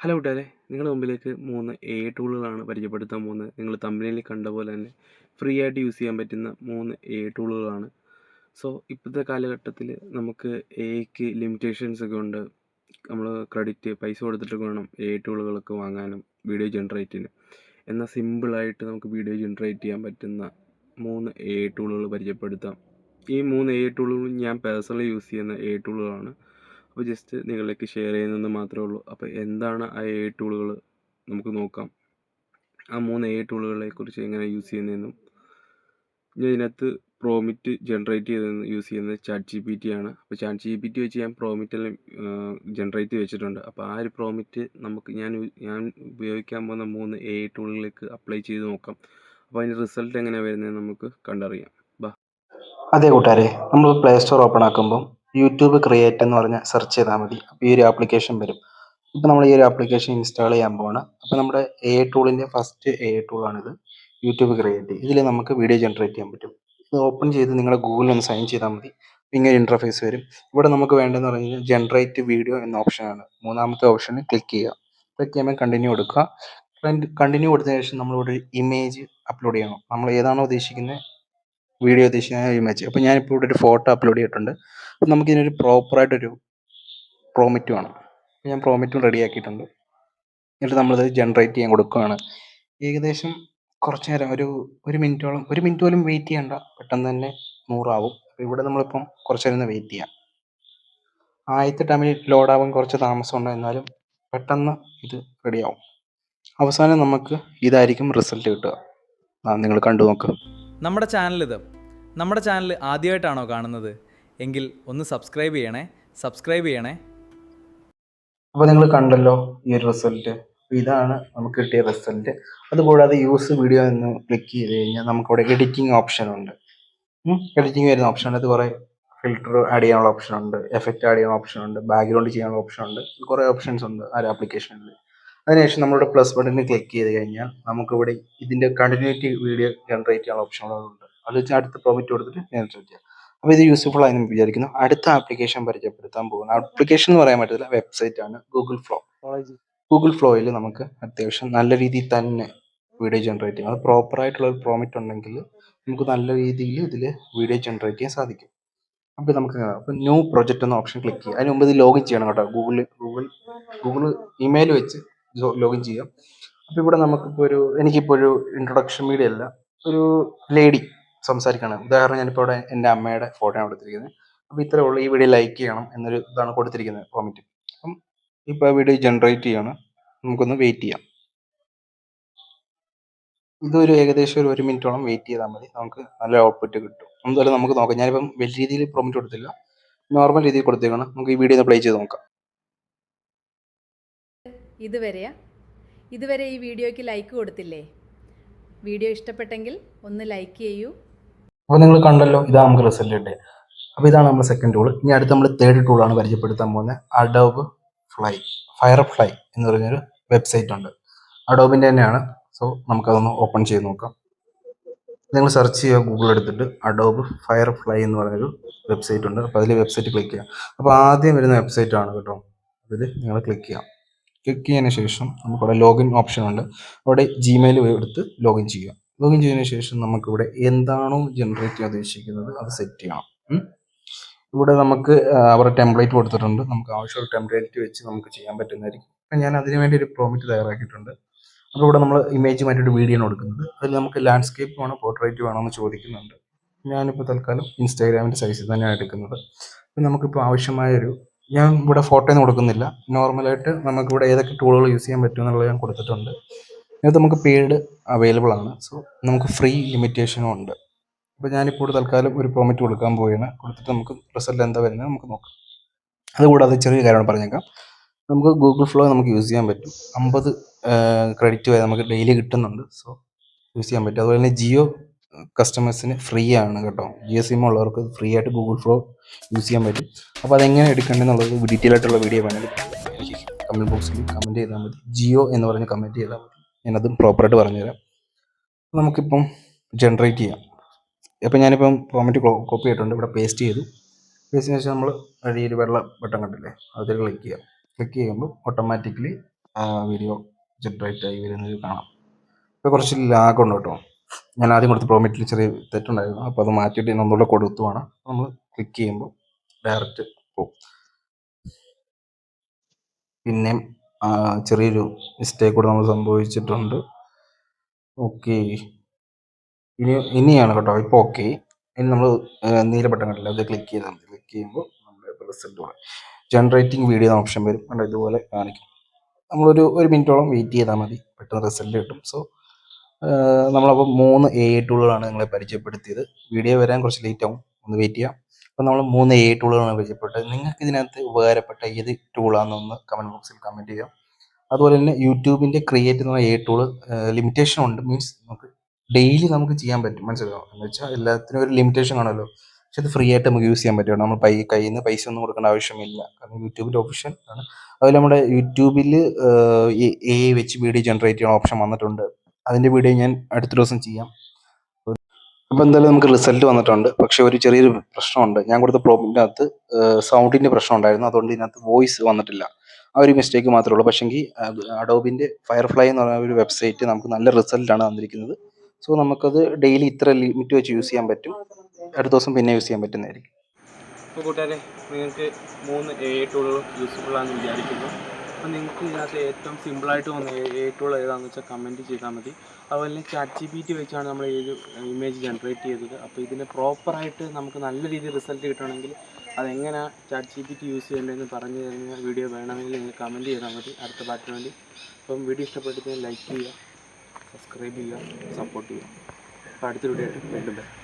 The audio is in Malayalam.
ഹലോ കൂട്ടുകാരെ, നിങ്ങളുടെ മുമ്പിലേക്ക് 3 AI ടൂളുകളാണ് പരിചയപ്പെടുത്താൻ പോകുന്നത്. നിങ്ങൾ തമ്പനയിലിൽ കണ്ട പോലെ തന്നെ ഫ്രീ ആയിട്ട് യൂസ് ചെയ്യാൻ പറ്റുന്ന 3 AI ടൂളുകളാണ്. സോ ഇപ്പോഴത്തെ കാലഘട്ടത്തിൽ നമുക്ക് എഐക്ക് ലിമിറ്റേഷൻസ് ഒക്കെ ഉണ്ട്. നമ്മൾ പൈസ കൊടുത്തിട്ടൊക്കെ വേണം AI ടൂളുകളൊക്കെ വാങ്ങാനും വീഡിയോ ജനറേറ്റിന്. എന്നാൽ സിമ്പിളായിട്ട് നമുക്ക് വീഡിയോ ജനറേറ്റ് ചെയ്യാൻ പറ്റുന്ന 3 AI ടൂളുകൾ പരിചയപ്പെടുത്താം. ഈ 3 AI ടൂളുകളും ഞാൻ പേഴ്സണലി യൂസ് ചെയ്യുന്ന AI ടൂളുകളാണ്. അപ്പോൾ ജസ്റ്റ് നിങ്ങളിലേക്ക് ഷെയർ ചെയ്യുന്നതെന്ന് മാത്രമേ ഉള്ളൂ. അപ്പോൾ എന്താണ് ആ AI ടൂളുകൾ നമുക്ക് നോക്കാം. ആ 3 AI ടൂളുകളെ കുറിച്ച് എങ്ങനെ യൂസ് ചെയ്യുന്നതെന്നും. ഞാൻ ഇതിനകത്ത് പ്രോമിറ്റ് ജനറേറ്റ് യൂസ് ചെയ്യുന്നത് ChatGPT ആണ്. അപ്പോൾ ChatGPT വെച്ച് ഞാൻ പ്രോമിറ്റെല്ലാം ജനറേറ്റ് ചെയ്ത് വെച്ചിട്ടുണ്ട്. അപ്പോൾ ആ ഒരു പ്രോമിറ്റ് നമുക്ക് ഞാൻ ഉപയോഗിക്കാൻ പോകുന്ന 3 AI ടൂളുകളിലേക്ക് അപ്ലൈ ചെയ്ത് നോക്കാം. അപ്പോൾ അതിൻ്റെ റിസൾട്ട് എങ്ങനെയാണ് വരുന്നത് നമുക്ക് കണ്ടറിയാം. അതെ കൂട്ടുകാരെ, നമ്മൾ പ്ലേ സ്റ്റോർ ഓപ്പൺ ആക്കുമ്പോൾ യൂട്യൂബ് ക്രിയേറ്റ് എന്ന് പറഞ്ഞ് സെർച്ച് ചെയ്താൽ മതി. അപ്പോൾ ഈ ഒരു ആപ്ലിക്കേഷൻ വരും. ഇപ്പോൾ നമ്മൾ ഈ ഒരു ആപ്ലിക്കേഷൻ ഇൻസ്റ്റാൾ ചെയ്യാൻ പോവാണ്. അപ്പോൾ നമ്മുടെ AI ടൂളിൻ്റെ ഫസ്റ്റ് AI ടൂളാണിത്, യൂട്യൂബ് ക്രിയേറ്റ്. ഇതിൽ നമുക്ക് വീഡിയോ ജനറേറ്റ് ചെയ്യാൻ പറ്റും. ഇത് ഓപ്പൺ ചെയ്ത് നിങ്ങളുടെ ഗൂഗിളിൽ ഒന്ന് സൈൻ ചെയ്താൽ മതി. ഇങ്ങനെ ഇൻ്റർഫേസ് വരും. ഇവിടെ നമുക്ക് വേണ്ടതെന്ന് പറഞ്ഞു കഴിഞ്ഞാൽ ജനറേറ്റ് വീഡിയോ എന്ന ഓപ്ഷനാണ്. മൂന്നാമത്തെ ഓപ്ഷന് ക്ലിക്ക് ചെയ്യുക. ക്ലിക്ക് ചെയ്യുമ്പോൾ കണ്ടിന്യൂ കൊടുക്കുക. കണ്ടിന്യൂ കൊടുത്തതിന് ശേഷം നമ്മളിവിടെ ഇമേജ് അപ്ലോഡ് ചെയ്യണം. നമ്മൾ ഏതാണോ ഉദ്ദേശിക്കുന്നത് വീഡിയോ ഉദ്ദേശിക്കുന്ന ഇമേജ്. അപ്പോൾ ഞാനിപ്പോൾ ഇവിടെ ഒരു ഫോട്ടോ അപ്ലോഡ് ചെയ്തിട്ടുണ്ട്. അപ്പോൾ നമുക്കിതിനൊരു പ്രോപ്പറായിട്ടൊരു പ്രോമിറ്റ് വേണം. അപ്പോൾ ഞാൻ പ്രോമിറ്റും റെഡിയാക്കിയിട്ടുണ്ട്. എന്നിട്ട് നമ്മളിത് ജനറേറ്റ് ചെയ്യാൻ കൊടുക്കുകയാണ്. ഏകദേശം കുറച്ച് നേരം ഒരു മിനിറ്റോളം, ഒരു മിനിറ്റ് പോലും വെയിറ്റ് ചെയ്യണ്ട, പെട്ടെന്ന് തന്നെ 100 ആവും. അപ്പോൾ ഇവിടെ നമ്മളിപ്പം കുറച്ച് നേരം വെയിറ്റ് ചെയ്യാം. ആദ്യത്തെ ടൈമിൽ ലോഡാവാൻ കുറച്ച് താമസമുണ്ട്, എന്നാലും പെട്ടെന്ന് ഇത് റെഡിയാവും. അവസാനം നമുക്ക് ഇതായിരിക്കും റിസൾട്ട് കിട്ടുക. നിങ്ങൾ കണ്ടു നോക്കുക. നമ്മുടെ ചാനൽ ആദ്യമായിട്ടാണോ കാണുന്നത് എങ്കിൽ ഒന്ന് സബ്സ്ക്രൈബ് ചെയ്യണേ. അപ്പോൾ നിങ്ങൾ കണ്ടല്ലോ ഈ ഒരു റിസൾട്ട്. ഇതാണ് നമുക്ക് കിട്ടിയ റിസൾട്ട്. അതുകൂടാതെ യൂസ് വീഡിയോ എന്ന് ക്ലിക്ക് ചെയ്ത് കഴിഞ്ഞാൽ നമുക്കവിടെ എഡിറ്റിംഗ് ഓപ്ഷൻ ഉണ്ട്. എഡിറ്റിംഗ് വരുന്ന ഓപ്ഷൻ ഉണ്ട്. അത് കുറേ ഫിൽറ്റർ ആഡ് ചെയ്യാനുള്ള ഓപ്ഷൻ ഉണ്ട്, എഫക്റ്റ് ആഡ് ചെയ്യാനുള്ള ഓപ്ഷൻ ഉണ്ട്, ബാക്ക്ഗ്രൗണ്ട് ചെയ്യാനുള്ള ഓപ്ഷൻ ഉണ്ട്. കുറേ ഓപ്ഷൻസ് ഉണ്ട് ആ ഒരു ആപ്ലിക്കേഷനിൽ. അതിനുശേഷം നമ്മളുടെ പ്ലസ് ബട്ടണിൽ ക്ലിക്ക് ചെയ്ത് കഴിഞ്ഞാൽ നമുക്കിവിടെ ഇതിൻ്റെ കണ്ടിന്യൂറ്റി വീഡിയോ ജനറേറ്റ് ചെയ്യാനുള്ള ഓപ്ഷനുകളുണ്ട്. അത് വെച്ച് അടുത്ത പ്രോമിറ്റ് കൊടുത്തിട്ട് ജനറേറ്റ് ചെയ്യാം. അപ്പോൾ ഇത് യൂസ്ഫുൾ ആയി എന്ന് വിചാരിക്കുന്നു. അടുത്ത ആപ്ലിക്കേഷൻ പരിചയപ്പെടുത്താൻ പോകുന്ന ആപ്ലിക്കേഷൻ എന്ന് പറയാൻ പറ്റില്ല, വെബ്സൈറ്റ് ആണ് ഗൂഗിൾ ഫ്ലോ. ഗൂഗിൾ ഫ്ലോയിൽ നമുക്ക് അത്യാവശ്യം നല്ല രീതിയിൽ തന്നെ വീഡിയോ ജനറേറ്റ് ചെയ്യാം. അത് പ്രോപ്പറായിട്ടുള്ള ഒരു പ്രോമിറ്റ് ഉണ്ടെങ്കിൽ നമുക്ക് നല്ല രീതിയിൽ ഇതിൽ വീഡിയോ ജനറേറ്റ് ചെയ്യാൻ സാധിക്കും. അപ്പോൾ നമുക്ക് ന്യൂ പ്രൊജക്റ്റ് എന്ന ഓപ്ഷൻ ക്ലിക്ക് ചെയ്യുക. അതിന് മുമ്പ് ഇത് ലോഗിൻ ചെയ്യണം കേട്ടോ. ഗൂഗിൾ ഇമെയിൽ വെച്ച് ലോഗിൻ ചെയ്യാം. അപ്പോൾ ഇവിടെ നമുക്കിപ്പോൾ എനിക്കിപ്പോൾ ഒരു ഇൻട്രൊഡക്ഷൻ വീഡിയോ അല്ല, ഒരു ലേഡി സംസാരിക്കണം. ഉദാഹരണം ഞാനിപ്പോൾ ഇവിടെ എൻ്റെ അമ്മയുടെ ഫോട്ടോ ആണ് കൊടുത്തിരിക്കുന്നത്. അപ്പോൾ ഇത്രയേ ഉള്ളൂ. ഈ വീഡിയോ ലൈക്ക് ചെയ്യണം എന്നൊരു ഇതാണ് കൊടുത്തിരിക്കുന്നത് പ്രോമിറ്റ്. അപ്പം ഇപ്പോൾ വീഡിയോ ജനറേറ്റ് ചെയ്യാണ്. നമുക്കൊന്ന് വെയിറ്റ് ചെയ്യാം. ഇതൊരു ഏകദേശം ഒരു മിനിറ്റോളം വെയിറ്റ് ചെയ്താൽ മതി. നമുക്ക് നല്ല ഔട്ട്പുറ്റ് കിട്ടും. എന്തായാലും നമുക്ക് നോക്കാം. ഞാനിപ്പം വലിയ രീതിയിൽ പ്രോമിറ്റ് കൊടുത്തില്ല, നോർമൽ രീതിയിൽ കൊടുത്തേക്കണം. നമുക്ക് ഈ വീഡിയോ ഒന്ന് പ്ലേ ചെയ്ത് നോക്കാം. ഇതുവരെ ഈ വീഡിയോയ്ക്ക് ലൈക്ക് കൊടുത്തില്ലേ? വീഡിയോ ഇഷ്ടപ്പെട്ടെങ്കിൽ ഒന്ന് ലൈക്ക് ചെയ്യൂ. അപ്പോൾ നിങ്ങൾ കണ്ടല്ലോ, ഇതാണ് നമുക്ക് റിസൾട്ട് കിട്ടിയത്. അപ്പോൾ ഇതാണ് നമ്മുടെ സെക്കൻഡ് ടൂൾ. ഇനി അടുത്ത് നമ്മൾ തേർഡ് ടൂളാണ് പരിചയപ്പെടുത്താൻ പോകുന്നത്. അഡോബ് ഫയർഫ്ലൈ എന്ന് പറഞ്ഞൊരു വെബ്സൈറ്റ് ഉണ്ട്. അഡോബിൻ്റെ തന്നെയാണ്. സോ നമുക്കതൊന്ന് ഓപ്പൺ ചെയ്ത് നോക്കാം. നിങ്ങൾ സെർച്ച് ചെയ്യുക, ഗൂഗിൾ എടുത്തിട്ട് അഡോബ് ഫയർഫ്ലൈ എന്ന് പറഞ്ഞൊരു വെബ്സൈറ്റ് ഉണ്ട്. അപ്പോൾ അതിൽ വെബ്സൈറ്റ് ക്ലിക്ക് ചെയ്യാം. അപ്പോൾ ആദ്യം വരുന്ന വെബ്സൈറ്റ് ആണ് കേട്ടോ. അതിൽ നിങ്ങൾ ക്ലിക്ക് ചെയ്യാം. ക്ലിക്ക് ചെയ്തതിന് ശേഷം നമുക്കവിടെ ലോഗിൻ ഓപ്ഷൻ ഉണ്ട്. അവിടെ ജിമെയിൽ എടുത്ത് ലോഗിൻ ചെയ്യുക. ലോഗിൻ ചെയ്തതിന് ശേഷം നമുക്കിവിടെ എന്താണോ ജനറേറ്റ് ചെയ്യാൻ ഉദ്ദേശിക്കുന്നത് അത് സെറ്റ് ചെയ്യണം. ഇവിടെ നമുക്ക് അവരുടെ ടെംപ്ലേറ്റ് കൊടുത്തിട്ടുണ്ട്. നമുക്ക് ആവശ്യമുള്ള ടെംപ്ലേറ്റ് വെച്ച് നമുക്ക് ചെയ്യാൻ പറ്റുന്നതായിരിക്കും. അപ്പം ഞാൻ അതിന് വേണ്ടി ഒരു പ്രോമിറ്റ് തയ്യാറാക്കിയിട്ടുണ്ട്. അപ്പോൾ ഇവിടെ നമ്മൾ ഇമേജ് മാറ്റിയിട്ട് വീഡിയോ ആണ് കൊടുക്കുന്നത്. അതിൽ നമുക്ക് ലാൻഡ്സ്കേപ്പ് വേണോ പോർട്രേറ്റ് വേണോ എന്ന് ചോദിക്കുന്നുണ്ട്. ഞാനിപ്പോൾ തൽക്കാലം ഇൻസ്റ്റാഗ്രാമിൻ്റെ സൈസിൽ തന്നെയാണ് എടുക്കുന്നത്. അപ്പം നമുക്കിപ്പോൾ ഞാൻ ഇവിടെ ഫോട്ടോ ഒന്നും കൊടുക്കുന്നില്ല. നോർമലായിട്ട് നമുക്കിവിടെ ഏതൊക്കെ ടൂളുകൾ യൂസ് ചെയ്യാൻ പറ്റും എന്നുള്ളത് ഞാൻ കൊടുത്തിട്ടുണ്ട്. ഇത് നമുക്ക് പെയ്ഡ് അവൈലബിൾ ആണ്. സോ നമുക്ക് ഫ്രീ ലിമിറ്റേഷനും ഉണ്ട്. അപ്പോൾ ഞാനിപ്പോൾ തൽക്കാലം ഒരു പ്രോമിറ്റ് കൊടുക്കാൻ പോവുകയാണ്. കൊടുത്തിട്ട് നമുക്ക് റിസൾട്ട് എന്താ വരുന്നത് നമുക്ക് നോക്കാം. അതുകൂടാതെ ചെറിയ കാര്യമാണ് പറഞ്ഞേക്കാം. നമുക്ക് ഗൂഗിൾ ഫ്ലോ നമുക്ക് യൂസ് ചെയ്യാൻ പറ്റും. 50 ക്രെഡിറ്റ് വരെ നമുക്ക് ഡെയിലി കിട്ടുന്നുണ്ട്. സോ യൂസ് ചെയ്യാൻ പറ്റും. അതുപോലെ തന്നെ ജിയോ കസ്റ്റമേഴ്സിന് ഫ്രീ ആണ് കേട്ടോ. ജിയോ സിം ഉള്ളവർക്ക് ഫ്രീ ആയിട്ട് ഗൂഗിൾ ഫ്ലോ യൂസ് ചെയ്യാൻ പറ്റും. അപ്പോൾ അതെങ്ങനെ എടുക്കേണ്ടതെന്നുള്ളത് ഡീറ്റെയിൽ ആയിട്ടുള്ള വീഡിയോ വേണമെങ്കിൽ എനിക്ക് കമൻറ്റ് ബോക്സിൽ കമൻറ്റ് ചെയ്താൽ മതി. ജിയോ എന്ന് പറഞ്ഞ് കമൻറ്റ് ചെയ്താൽ മതി. ഞാനതും പ്രോപ്പറായിട്ട് പറഞ്ഞുതരാം. നമുക്കിപ്പം ജനറേറ്റ് ചെയ്യാം. അപ്പോൾ ഞാനിപ്പം പ്രോമിറ്റ് കോപ്പി ചെയ്തിട്ടുണ്ട്. ഇവിടെ പേസ്റ്റ് ചെയ്തു. പേസ്റ്റിന് ശേഷം നമ്മൾ ഈ ഒരു വെള്ള ബട്ടൺ കണ്ടില്ലേ, അതിൽ ക്ലിക്ക് ചെയ്യാം. ക്ലിക്ക് ചെയ്യുമ്പോൾ ഓട്ടോമാറ്റിക്കലി വീഡിയോ ജനറേറ്റ് ആയി വരുന്നത് കാണാം. ഇപ്പോൾ കുറച്ച് ലാഗ് ഉണ്ട് കേട്ടോ. ഞാൻ ആദ്യം കൊടുത്ത പ്രോമിറ്റിൽ ചെറിയ തെറ്റുണ്ടായിരുന്നു, അപ്പോൾ അത് മാറ്റിയിട്ട് ഞാൻ ഒന്നുകൂടെ കൊടുത്തുമാണ്. നമ്മൾ ക്ലിക്ക് ചെയ്യുമ്പോൾ ഡയറക്റ്റ് പോകും. പിന്നെയും ചെറിയൊരു മിസ്റ്റേക്ക് കൂടെ നമ്മൾ സംഭവിച്ചിട്ടുണ്ട്. ഓക്കെ, ഇനിയാണ് കേട്ടോ. ഇപ്പോൾ ഓക്കെ. ഇനി നമ്മൾ നീല ബട്ടൺ കണ്ടില്ല, അത് ക്ലിക്ക് ചെയ്താൽ മതി. ക്ലിക്ക് ചെയ്യുമ്പോൾ നമ്മുടെ റിസൾട്ട് ജനറേറ്റിംഗ് വീഡിയോ എന്ന ഓപ്ഷൻ വരും. കണ്ടോ, ഇതുപോലെ കാണിക്കും. നമ്മളൊരു മിനിറ്റോളം വെയിറ്റ് ചെയ്താൽ മതി, പെട്ടെന്ന് റിസൾട്ട് കിട്ടും. സോ നമ്മളപ്പോൾ 3 AI ടൂളുകളാണ് നിങ്ങളെ പരിചയപ്പെടുത്തിയത്. വീഡിയോ വരാൻ കുറച്ച് ലേറ്റ് ആവും, ഒന്ന് വെയിറ്റ് ചെയ്യാം. അപ്പോൾ നമ്മൾ 3 AI ടൂളുകളാണ് പരിചയപ്പെട്ടത്. നിങ്ങൾക്ക് ഇതിനകത്ത് ഉപകാരപ്പെട്ട ഏത് ടൂളാണെന്നൊന്ന് കമൻറ്റ് ബോക്സിൽ കമൻറ്റ് ചെയ്യാം. അതുപോലെ തന്നെ യൂട്യൂബിൻ്റെ ക്രിയേറ്റ് എന്ന് പറഞ്ഞ AI ടൂള് ലിമിറ്റേഷൻ ഉണ്ട്. മീൻസ് നമുക്ക് ഡെയിലി നമുക്ക് ചെയ്യാൻ പറ്റും, മനസ്സിലാവും. എന്ന് വെച്ചാൽ എല്ലാത്തിനും ഒരു ലിമിറ്റേഷൻ കാണുമല്ലോ. പക്ഷെ അത് ഫ്രീ ആയിട്ട് നമുക്ക് യൂസ് ചെയ്യാൻ പറ്റും. നമ്മൾ കയ്യിൽ നിന്ന് പൈസ ഒന്നും കൊടുക്കേണ്ട ആവശ്യമില്ല, കാരണം യൂട്യൂബിൻ്റെ ഓപ്ഷൻ ആണ്. അതുപോലെ നമ്മുടെ യൂട്യൂബിൽ AI വെച്ച് വീഡിയോ ജനറേറ്റ് ചെയ്യുന്ന ഓപ്ഷൻ വന്നിട്ടുണ്ട്. അതിൻ്റെ വീഡിയോ ഞാൻ അടുത്ത ദിവസം ചെയ്യാം. അപ്പോൾ എന്തായാലും നമുക്ക് റിസൾട്ട് വന്നിട്ടുണ്ട്. പക്ഷേ ഒരു ചെറിയൊരു പ്രശ്നമുണ്ട്. ഞാൻ കൊടുത്ത പ്രോബ്ലത്തിനകത്ത് സൗണ്ടിൻ്റെ പ്രശ്നം ഉണ്ടായിരുന്നു. അതുകൊണ്ട് ഇതിനകത്ത് വോയിസ് വന്നിട്ടില്ല. ആ ഒരു മിസ്റ്റേക്ക് മാത്രമേ ഉള്ളൂ. പക്ഷേങ്കിൽ അഡോബിൻ്റെ ഫയർഫ്ലൈ എന്ന് പറയുന്ന ഒരു വെബ്സൈറ്റ് നമുക്ക് നല്ല റിസൾട്ടാണ് തന്നിരിക്കുന്നത്. സോ നമുക്കത് ഡെയിലി ഇത്ര ലിമിറ്റ് വെച്ച് യൂസ് ചെയ്യാൻ പറ്റും. അടുത്ത ദിവസം പിന്നെ യൂസ് ചെയ്യാൻ പറ്റുന്നതായിരിക്കും. അപ്പോൾ കൂട്ടുകാരെ, നിങ്ങൾക്ക് 3 AI ടൂളുകൾ യൂസ്ഫുൾ ആണെന്ന് വിചാരിക്കുന്നു. അപ്പോൾ നിങ്ങൾക്ക് ഇതിനകത്ത് ഏറ്റവും സിമ്പിളായിട്ട് വന്ന AI ടൂൾ ഏതാണെന്ന് വെച്ചാൽ കമൻറ്റ് ചെയ്താൽ മതി. അതുപോലെ തന്നെ ChatGPT വെച്ചാണ് നമ്മൾ ഈ ഒരു ഇമേജ് ജനറേറ്റ് ചെയ്തത്. അപ്പോൾ ഇതിന് പ്രോപ്പറായിട്ട് നമുക്ക് നല്ല രീതിയിൽ റിസൾട്ട് കിട്ടണമെങ്കിൽ അതെങ്ങനെയാണ് ChatGPT യൂസ് ചെയ്യേണ്ടതെന്ന് പറഞ്ഞു തരുന്ന വീഡിയോ വേണമെങ്കിൽ നിങ്ങൾ കമൻറ്റ് ചെയ്താൽ മതി അടുത്ത പാർട്ടിന് വേണ്ടി. അപ്പം വീഡിയോ ഇഷ്ടപ്പെട്ടിട്ട് ലൈക്ക് ചെയ്യുക, സബ്സ്ക്രൈബ് ചെയ്യുക, സപ്പോർട്ട് ചെയ്യുക. അപ്പോൾ അടുത്ത വീഡിയോ ആയിട്ട് വീണ്ടും വരാം.